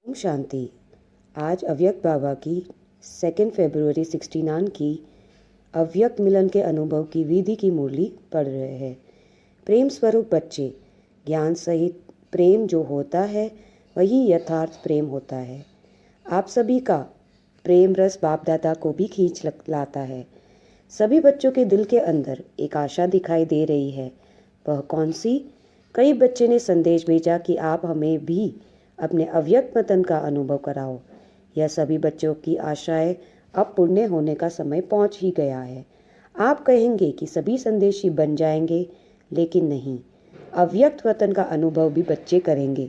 ओम शांति। आज अव्यक्त बाबा की 2 फरवरी 69 की अव्यक्त मिलन के अनुभव की विधि की मुरली पढ़ रहे हैं। प्रेम स्वरूप बच्चे, ज्ञान सहित प्रेम जो होता है वही यथार्थ प्रेम होता है। आप सभी का प्रेम रस बाप दादा को भी खींच लाता है। सभी बच्चों के दिल के अंदर एक आशा दिखाई दे रही है। वह कौन सी? कई बच्चे ने संदेश भेजा कि आप हमें भी अपने अव्यक्त वतन का अनुभव कराओ। यह सभी बच्चों की आशाएं अब पूर्ण होने का समय पहुंच ही गया है। आप कहेंगे कि सभी संदेशी बन जाएंगे, लेकिन नहीं। अव्यक्त वतन का अनुभव भी बच्चे करेंगे,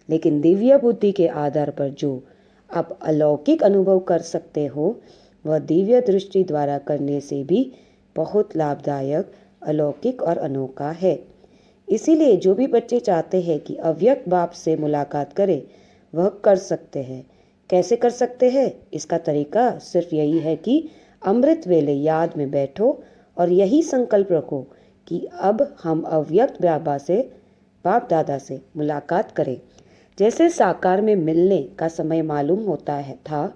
लेकिन दिव्य बुद्धि के आधार पर जो आप अलौकिक अनुभव कर सकते हो, वह दिव्य दृष्टि द्वारा करने से भी बहुत लाभदायक, अलौकिक और अनोखा है। इसीलिए जो भी बच्चे चाहते हैं कि अव्यक्त बाप से मुलाकात करें, वह कर सकते हैं। कैसे कर सकते हैं? इसका तरीका सिर्फ यही है कि अमृत वेले याद में बैठो और यही संकल्प रखो कि अब हम अव्यक्त बाप दादा से मुलाकात करें। जैसे साकार में मिलने का समय मालूम होता है था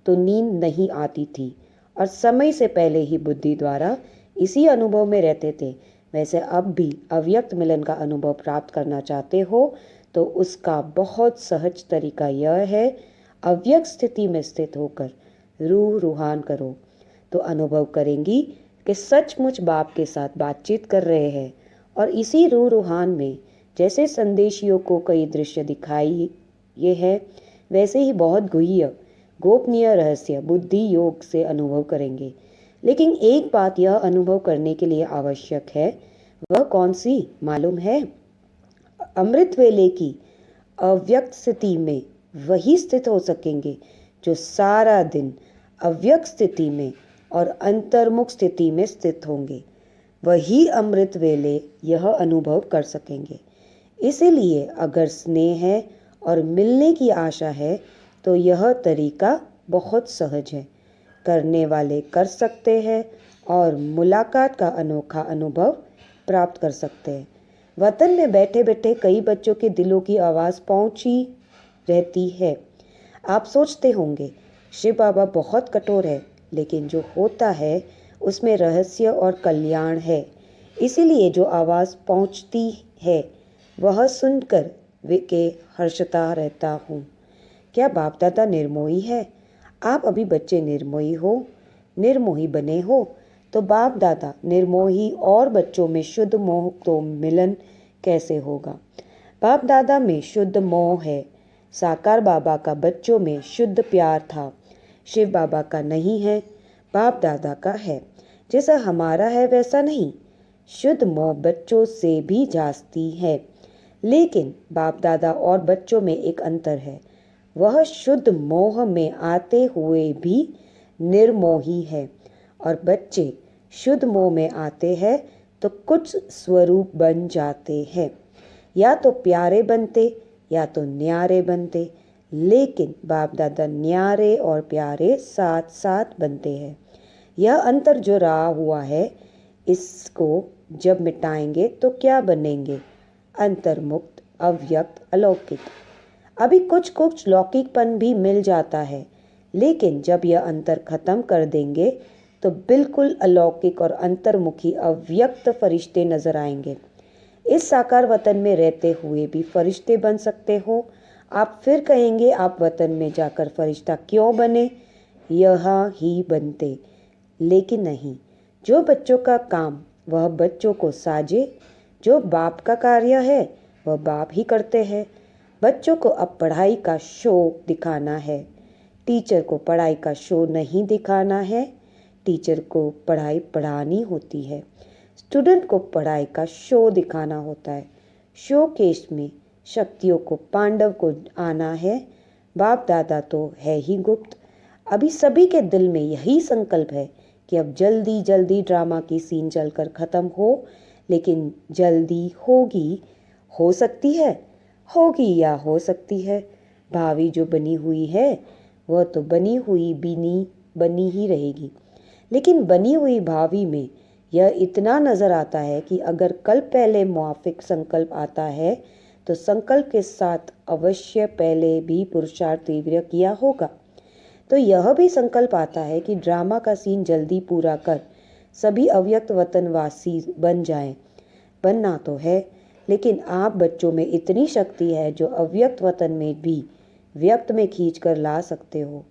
तो नींद नहीं आती थी और समय से पहले ही बुद्धि द्वारा इसी अनुभव में रहते थे, वैसे अब भी अव्यक्त मिलन का अनुभव प्राप्त करना चाहते हो तो उसका बहुत सहज तरीका यह है, अव्यक्त स्थिति में स्थित होकर रूह रूहान करो तो अनुभव करेंगी कि सचमुच बाप के साथ बातचीत कर रहे हैं। और इसी रूह रूहान में जैसे संदेशियों को कई दृश्य दिखाई ये है, वैसे ही बहुत गुह्य गोपनीय रहस्य बुद्धि योग से अनुभव करेंगे। लेकिन एक बात यह अनुभव करने के लिए आवश्यक है, वह कौन सी मालूम है? अमृत वेले की अव्यक्त स्थिति में वही स्थित हो सकेंगे जो सारा दिन अव्यक्त स्थिति में और अंतर्मुख स्थिति में स्थित होंगे। वही अमृत वेले यह अनुभव कर सकेंगे। इसीलिए अगर स्नेह है और मिलने की आशा है तो यह तरीका बहुत सहज है। करने वाले कर सकते हैं और मुलाकात का अनोखा अनुभव प्राप्त कर सकते हैं। वतन में बैठे बैठे कई बच्चों के दिलों की आवाज़ पहुंची रहती है। आप सोचते होंगे शिव बाबा बहुत कठोर है, लेकिन जो होता है उसमें रहस्य और कल्याण है। इसीलिए जो आवाज़ पहुंचती है वह सुनकर के हर्षता रहता हूँ। क्या बाप दादा निर्मोही है? आप अभी बच्चे निर्मोही बने हो तो बाप दादा निर्मोही और बच्चों में शुद्ध मोह तो मिलन कैसे होगा? बाप दादा में शुद्ध मोह है। साकार बाबा का बच्चों में शुद्ध प्यार था। शिव बाबा का नहीं है, बाप दादा का है। जैसा हमारा है वैसा नहीं। शुद्ध मोह बच्चों से भी जास्ती है, लेकिन बाप दादा और बच्चों में एक अंतर है। वह शुद्ध मोह में आते हुए भी निर्मोही है और बच्चे शुद्ध मोह में आते हैं तो कुछ स्वरूप बन जाते हैं, या तो प्यारे बनते या तो न्यारे बनते। लेकिन बाप दादा न्यारे और प्यारे साथ साथ बनते हैं। यह अंतर जो रहा हुआ है, इसको जब मिटाएंगे तो क्या बनेंगे? अंतर्मुक्त, अव्यक्त, अलौकिक। अभी कुछ कुछ लौकिकपन भी मिल जाता है, लेकिन जब यह अंतर खत्म कर देंगे तो बिल्कुल अलौकिक और अंतर्मुखी अव्यक्त फरिश्ते नजर आएंगे। इस साकार वतन में रहते हुए भी फरिश्ते बन सकते हो। आप फिर कहेंगे आप वतन में जाकर फरिश्ता क्यों बने? यहाँ ही बनते। लेकिन नहीं, जो बच्चों का काम वह बच्चों को साजे, जो बाप का कार्य है वह बाप ही करते हैं। बच्चों को अब पढ़ाई का शो दिखाना है, टीचर को पढ़ाई का शो नहीं दिखाना है। टीचर को पढ़ाई पढ़ानी होती है, स्टूडेंट को पढ़ाई का शो दिखाना होता है। शो केस में शक्तियों को पांडव को आना है, बाप दादा तो है ही गुप्त। अभी सभी के दिल में यही संकल्प है कि अब जल्दी जल्दी ड्रामा की सीन चलकर ख़त्म हो, लेकिन जल्दी होगी, हो सकती है, होगी या हो सकती है। भावी जो बनी हुई है वह तो बनी ही रहेगी। लेकिन बनी हुई भावी में यह इतना नज़र आता है कि अगर कल पहले मुआफिक संकल्प आता है तो संकल्प के साथ अवश्य पहले भी पुरुषार्थ तीव्र किया होगा। तो यह भी संकल्प आता है कि ड्रामा का सीन जल्दी पूरा कर सभी अव्यक्त वतनवासी बन जाएं। बनना तो है, लेकिन आप बच्चों में इतनी शक्ति है जो अव्यक्त वतन में भी व्यक्त में खींच कर ला सकते हो।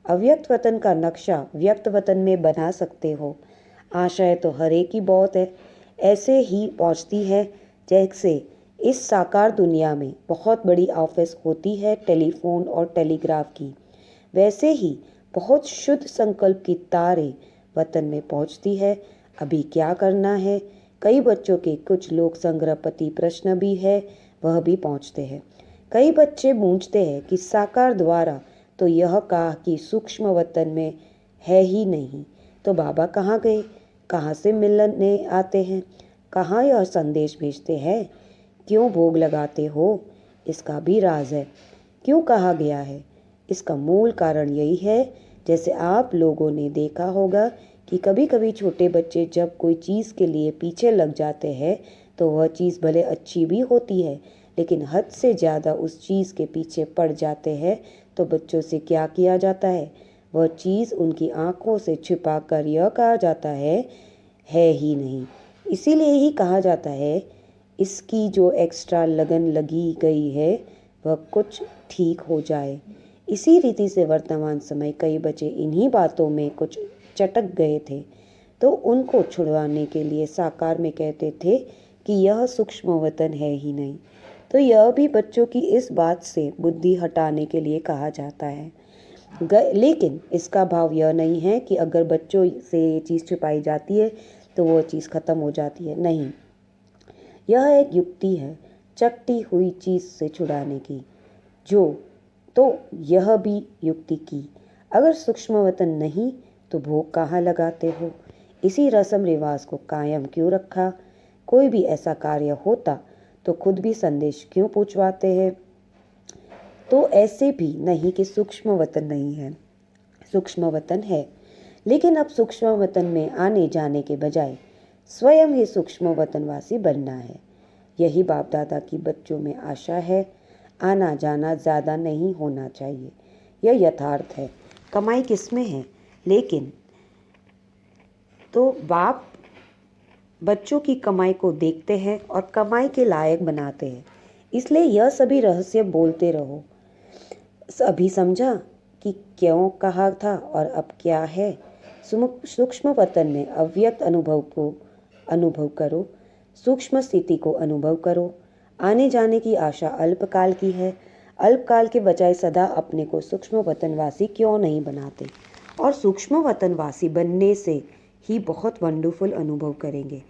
अव्यक्त वतन का नक्शा व्यक्त वतन में बना सकते हो। आशय तो हर एक की बहुत है, ऐसे ही पहुंचती है जैसे इस साकार दुनिया में बहुत बड़ी ऑफिस होती है टेलीफोन और टेलीग्राफ की, वैसे ही बहुत शुद्ध संकल्प की तारे वतन में पहुंचती है। अभी क्या करना है? कई बच्चों के कुछ लोक संग्रहपति प्रश्न भी है, वह भी पहुंचते हैं। कई बच्चे पूछते हैं कि साकार द्वारा तो यह कहा कि सूक्ष्म वतन में है ही नहीं, तो बाबा कहाँ गए? कहाँ से मिलने आते हैं? कहाँ यह संदेश भेजते हैं? क्यों भोग लगाते हो? इसका भी राज है। क्यों कहा गया है? इसका मूल कारण यही है, जैसे आप लोगों ने देखा होगा कि कभी कभी छोटे बच्चे जब कोई चीज़ के लिए पीछे लग जाते हैं तो वह चीज़ भले अच्छी भी होती है, लेकिन हद से ज़्यादा उस चीज़ के पीछे पड़ जाते हैं तो बच्चों से क्या किया जाता है? वह चीज़ उनकी आंखों से छिपा कर यह कहा जाता है ही नहीं। इसीलिए ही कहा जाता है इसकी जो एक्स्ट्रा लगन लगी गई है वह कुछ ठीक हो जाए। इसी रीति से वर्तमान समय कई बच्चे इन्हीं बातों में कुछ चटक गए थे, तो उनको छुड़वाने के लिए साकार में कहते थे कि यह सूक्ष्म वतन है ही नहीं। तो यह भी बच्चों की इस बात से बुद्धि हटाने के लिए कहा जाता है। लेकिन इसका भाव यह नहीं है कि अगर बच्चों से ये चीज़ छुपाई जाती है तो वो चीज़ ख़त्म हो जाती है। नहीं, यह एक युक्ति है चकटी हुई चीज़ से छुड़ाने की। तो यह भी युक्ति की, अगर सूक्ष्म वतन नहीं तो भोग कहाँ लगाते हो? इसी रस्म रिवाज को कायम क्यों रखा? कोई भी ऐसा कार्य होता तो खुद भी संदेश क्यों पूछवाते हैं? तो ऐसे भी नहीं कि सूक्ष्म वतन नहीं है, सूक्ष्म वतन है, लेकिन अब सूक्ष्म वतन में आने जाने के बजाय स्वयं ही सूक्ष्म वतनवासी बनना है। यही बाप दादा की बच्चों में आशा है। आना जाना ज़्यादा नहीं होना चाहिए, यह यथार्थ है। कमाई किस में है? लेकिन तो बाप बच्चों की कमाई को देखते हैं और कमाई के लायक बनाते हैं। इसलिए यह सभी रहस्य बोलते रहो। अभी समझा कि क्यों कहा था और अब क्या है? सूक्ष्म वतन में अव्यक्त अनुभव को अनुभव करो, सूक्ष्म स्थिति को अनुभव करो। आने जाने की आशा अल्पकाल की है। अल्पकाल के बजाय सदा अपने को सूक्ष्म वतनवासी क्यों नहीं बनाते? और सूक्ष्म वतनवासी बनने से ही बहुत वंडरफुल अनुभव करेंगे।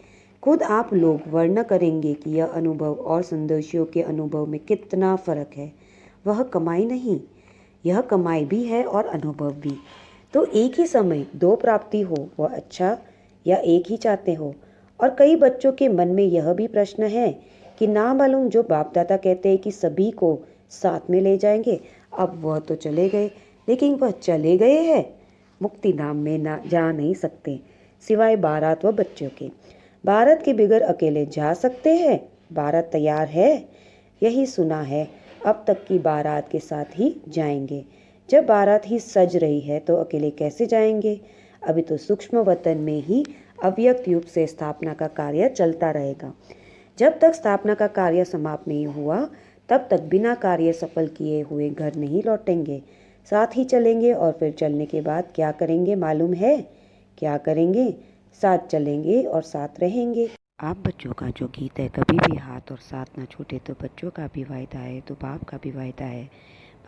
खुद आप लोग वर्ण करेंगे कि यह अनुभव और संदेशियों के अनुभव में कितना फ़र्क है। वह कमाई नहीं, यह कमाई भी है और अनुभव भी। तो एक ही समय दो प्राप्ति हो वह अच्छा, या एक ही चाहते हो? और कई बच्चों के मन में यह भी प्रश्न है कि ना मालूम जो बाप दादा कहते हैं कि सभी को साथ में ले जाएंगे, अब वह तो चले गए, लेकिन वह चले गए हैं, मुक्ति धाम में ना जा नहीं सकते सिवाय बारात व बच्चों के। बारात के बिगर अकेले जा सकते हैं? बारात तैयार है, यही सुना है। अब तक की बारात के साथ ही जाएंगे। जब बारात ही सज रही है तो अकेले कैसे जाएंगे? अभी तो सूक्ष्म वतन में ही अव्यक्त युग से स्थापना का कार्य चलता रहेगा। जब तक स्थापना का कार्य समाप्त नहीं हुआ तब तक बिना कार्य सफल किए हुए घर नहीं लौटेंगे। साथ ही चलेंगे और फिर चलने के बाद क्या करेंगे मालूम है? क्या करेंगे? साथ चलेंगे और साथ रहेंगे। आप बच्चों का जो गीत है, कभी भी हाथ और साथ ना छूटे, तो बच्चों का भी वायदा है तो बाप का भी वायदा है।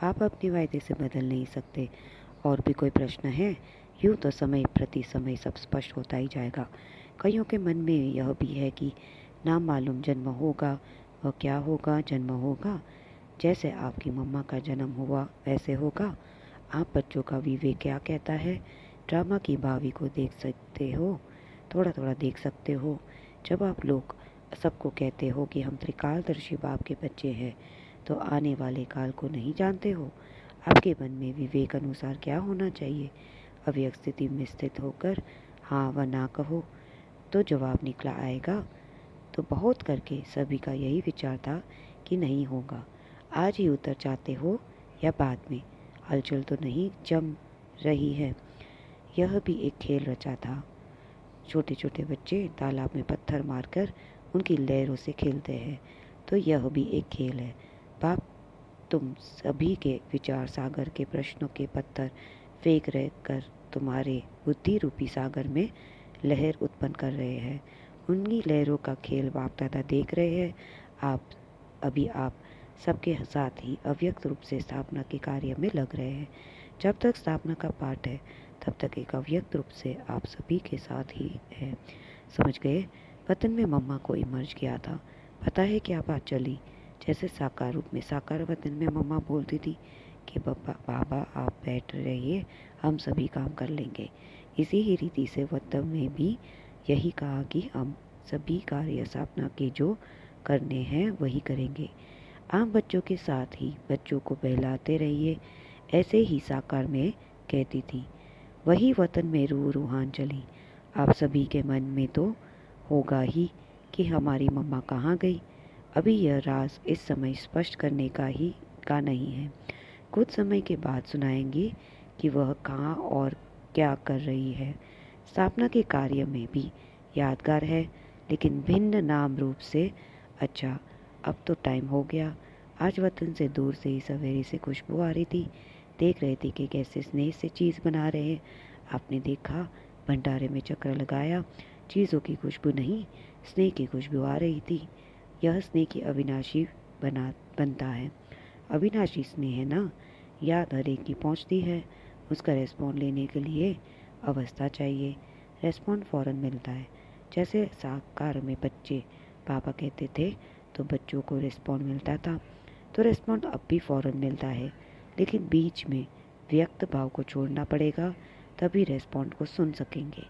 बाप अपने वायदे से बदल नहीं सकते। और भी कोई प्रश्न है? यूँ तो समय प्रति समय सब स्पष्ट होता ही जाएगा। कईयों के मन में यह भी है कि ना मालूम जन्म होगा, वह क्या होगा? जन्म होगा जैसे आपकी मम्मा का जन्म हुआ वैसे होगा। आप बच्चों का विवेक क्या कहता है? ड्रामा की भावी को देख सकते हो, थोड़ा थोड़ा देख सकते हो। जब आप लोग सबको कहते हो कि हम त्रिकालदर्शी बाप के बच्चे हैं, तो आने वाले काल को नहीं जानते हो। आपके मन में विवेक अनुसार क्या होना चाहिए? अव्यक्त स्थिति में स्थित होकर हाँ व ना कहो तो जवाब निकला आएगा। तो बहुत करके सभी का यही विचार था कि नहीं होगा। आज ही उतर जाते हो या बाद में? हलचल तो नहीं जम रही है। यह भी एक खेल रचा था। छोटे छोटे बच्चे तालाब में पत्थर मारकर उनकी लहरों से खेलते हैं, तो यह भी एक खेल है। बाप तुम सभी के विचार सागर के प्रश्नों के पत्थर फेंक रह कर तुम्हारे बुद्धि रूपी सागर में लहर उत्पन्न कर रहे हैं। उन्हीं लहरों का खेल बाप दादा देख रहे हैं। आप सबके साथ ही अव्यक्त रूप से स्थापना के कार्य में लग रहे हैं। जब तक स्थापना का पाठ है तब तक एक अव्यक्त रूप से आप सभी के साथ ही है। समझ गए? वतन में मम्मा कोई मर्ज गया था। पता है क्या बात चली? जैसे साकार रूप में साकार वतन में मम्मा बोलती थी कि बाबा आप बैठ रहिए, हम सभी काम कर लेंगे। इसी ही रीति से वतन में भी यही कहा कि हम सभी कार्य स्थापना के जो करने हैं वही करेंगे। आम बच्चों के साथ ही बच्चों को बहलाते रहिए, ऐसे ही साकार में कहती थी। वही वतन में रूहान चली। आप सभी के मन में तो होगा ही कि हमारी मम्मा कहाँ गई। अभी यह राज इस समय स्पष्ट करने का नहीं है। कुछ समय के बाद सुनाएंगे कि वह कहाँ और क्या कर रही है। स्थापना के कार्य में भी यादगार है, लेकिन भिन्न नाम रूप से। अच्छा, अब तो टाइम हो गया। आज वतन से दूर से ही सवेरे से खुशबू आ रही थी। देख रहे थे कि कैसे स्नेह से चीज़ बना रहे हैं। आपने देखा, भंडारे में चक्र लगाया, चीज़ों की खुशबू नहीं, स्नेह की खुशबू आ रही थी। यह स्नेह की अविनाशी बनता है। अविनाशी स्नेह है ना, याद हर एक की पहुँचती है। उसका रेस्पॉन्ड लेने के लिए अवस्था चाहिए। रेस्पॉन्ड फ़ौरन मिलता है। जैसे साकार में बच्चे पापा कहते थे तो बच्चों को रिस्पॉन्ड मिलता था, तो रिस्पॉन्ड अब भी फ़ौरन मिलता है। लेकिन बीच में व्यक्त भाव को छोड़ना पड़ेगा, तभी रिस्पॉन्ड को सुन सकेंगे।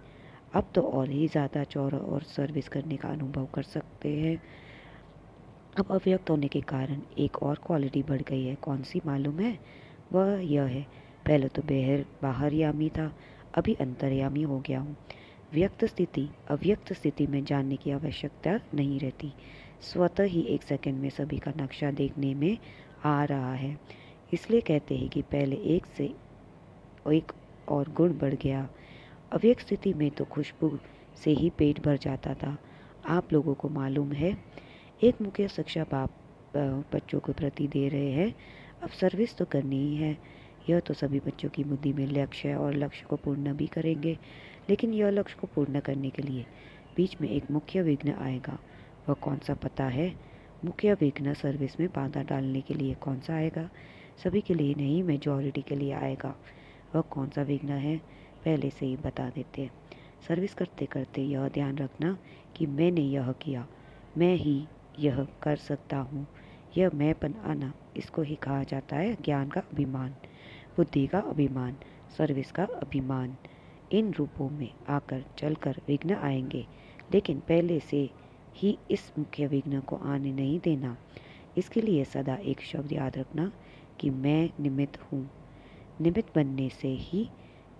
अब तो और ही ज़्यादा चौड़ा और सर्विस करने का अनुभव कर सकते हैं। अब अव्यक्त होने के कारण एक और क्वालिटी बढ़ गई है। कौन सी मालूम है? वह यह है, पहले तो बाहरयामी था, अभी अंतर्यामी हो गया हूँ। व्यक्त स्थिति अव्यक्त स्थिति में जानने की आवश्यकता नहीं रहती। स्वतः ही एक सेकंड में सभी का नक्शा देखने में आ रहा है। इसलिए कहते हैं कि पहले एक से एक और गुण बढ़ गया। अव्यक्त स्थिति में तो खुशबू से ही पेट भर जाता था। आप लोगों को मालूम है, एक मुख्य शिक्षा बाप बच्चों के प्रति दे रहे हैं। अब सर्विस तो करनी ही है। यह तो सभी बच्चों की बुद्धि में लक्ष्य है और लक्ष्य को पूर्ण भी करेंगे। लेकिन यह लक्ष्य को पूर्ण करने के लिए बीच में एक मुख्य विघ्न आएगा। वह कौन सा पता है? मुख्य विघ्न सर्विस में बाधा डालने के लिए कौन सा आएगा? सभी के लिए नहीं, मेजॉरिटी के लिए आएगा। वह कौन सा विघ्न है? पहले से ही बता देते हैं। सर्विस करते करते यह ध्यान रखना कि मैंने यह किया, मैं ही यह कर सकता हूँ। यह मैंपन आना, इसको ही कहा जाता है ज्ञान का अभिमान, बुद्धि का अभिमान, सर्विस का अभिमान। इन रूपों में आकर चलकर विघ्न आएंगे, लेकिन पहले से ही इस मुख्य विघ्न को आने नहीं देना। इसके लिए सदा एक शब्द याद रखना कि मैं निमित्त हूँ। निमित्त बनने से ही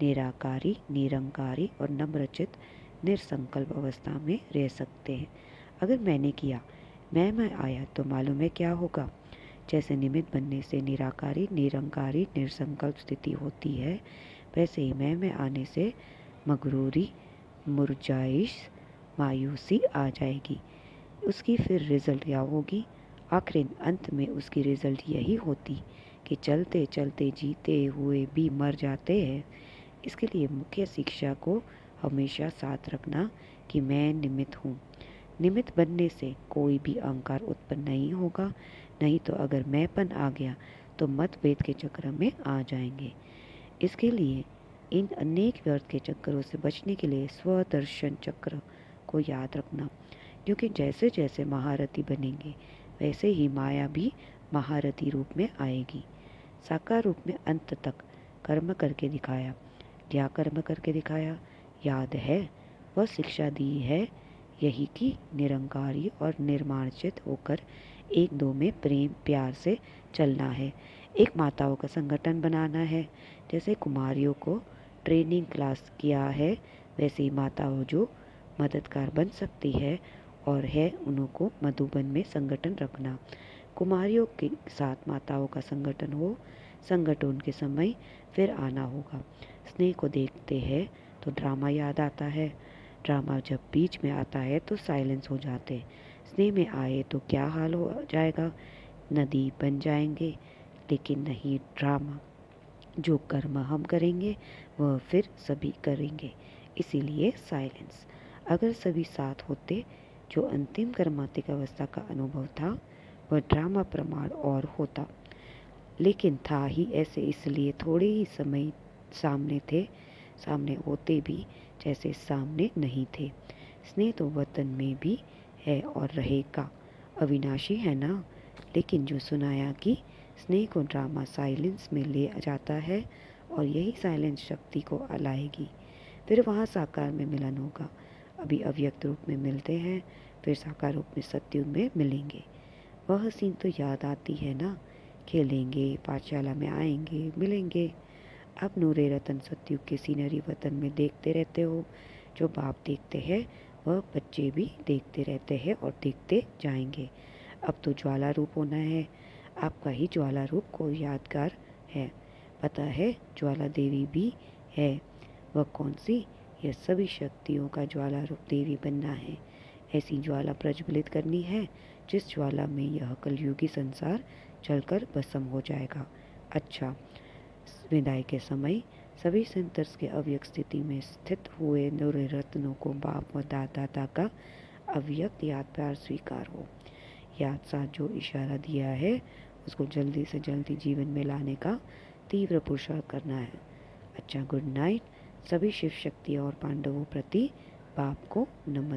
निराकारी, निरंकारी और नम्रचित निरसंकल्प अवस्था में रह सकते हैं। अगर मैंने किया, मैं आया, तो मालूम है क्या होगा? जैसे निमित्त बनने से निराकारी, निरंकारी, निरसंकल्प स्थिति होती है, वैसे ही मैं आने से मगरूरी, मुरझाइश, मायूसी आ जाएगी। उसकी फिर रिजल्ट क्या होगी? आखिर अंत में उसकी रिजल्ट यही होती कि चलते चलते जीते हुए भी मर जाते हैं। इसके लिए मुख्य शिक्षा को हमेशा साथ रखना कि मैं निमित्त हूँ। निमित्त बनने से कोई भी अहंकार उत्पन्न नहीं होगा। नहीं तो अगर मैंपन आ गया तो मतभेद के चक्र में आ जाएंगे। इसके लिए इन अनेक व्यर्थ के चक्करों से बचने के लिए स्वदर्शन चक्र को याद रखना, क्योंकि जैसे जैसे महारथी बनेंगे वैसे ही माया भी महारथी रूप में आएगी। साकार रूप में अंत तक कर्म करके दिखाया। क्या कर्म करके दिखाया? याद है? वह शिक्षा दी है यही कि निरंकारी और निर्माणचित होकर एक दो में प्रेम प्यार से चलना है। एक माताओं का संगठन बनाना है। जैसे कुमारियों को ट्रेनिंग क्लास किया है, वैसे ही माताओं जो मददगार बन सकती है और है, उनको मधुबन में संगठन रखना। कुमारियों के साथ माताओं का संगठन के समय फिर आना होगा। स्नेह को देखते हैं तो ड्रामा याद आता है। ड्रामा जब बीच में आता है तो साइलेंस हो जाते। स्नेह में आए तो क्या हाल हो जाएगा, नदी बन जाएंगे। लेकिन नहीं ड्रामा, जो कर्म हम करेंगे वह फिर सभी करेंगे, इसीलिए साइलेंस। अगर सभी साथ होते, जो अंतिम कर्मातिक अवस्था का अनुभव था वह ड्रामा प्रमाण और होता। लेकिन था ही ऐसे, इसलिए थोड़े ही समय सामने होते भी जैसे सामने नहीं थे। स्नेह तो वतन में भी है और रहेगा, अविनाशी है ना। लेकिन जो सुनाया कि स्नेह को ड्रामा साइलेंस में ले जाता है और यही साइलेंस शक्ति को लाएगी, फिर वहाँ साकार में मिलन होगा। अभी अव्यक्त रूप में मिलते हैं, फिर साकार रूप में सत्युग में मिलेंगे। वह सीन तो याद आती है ना, खेलेंगे, पाठशाला में आएंगे, मिलेंगे। अब नूरे रतन सत्युग के सीनरी वतन में देखते रहते हो। जो बाप देखते हैं वह बच्चे भी देखते रहते हैं और देखते जाएंगे। अब तो ज्वाला रूप होना है। आपका ही ज्वाला रूप को यादगार है। पता है ज्वाला देवी भी है। वह कौन सी? यह सभी शक्तियों का ज्वाला रूप देवी बनना है। ऐसी ज्वाला प्रज्वलित करनी है जिस ज्वाला में यह कलयुगी संसार जलकर भस्म हो जाएगा। अच्छा, विदाई के समय सभी सेंटर्स के अव्यक्त स्थिति में स्थित हुए नूरे रत्नों को बाप व दादा का अव्यक्त याद प्यार स्वीकार हो। याद साथ जो इशारा दिया है उसको जल्दी से जल्दी जीवन में लाने का तीव्र पुरुषार्थ करना है। अच्छा, गुड नाइट। सभी शिव शक्ति और पांडवों प्रति बाप को नमन।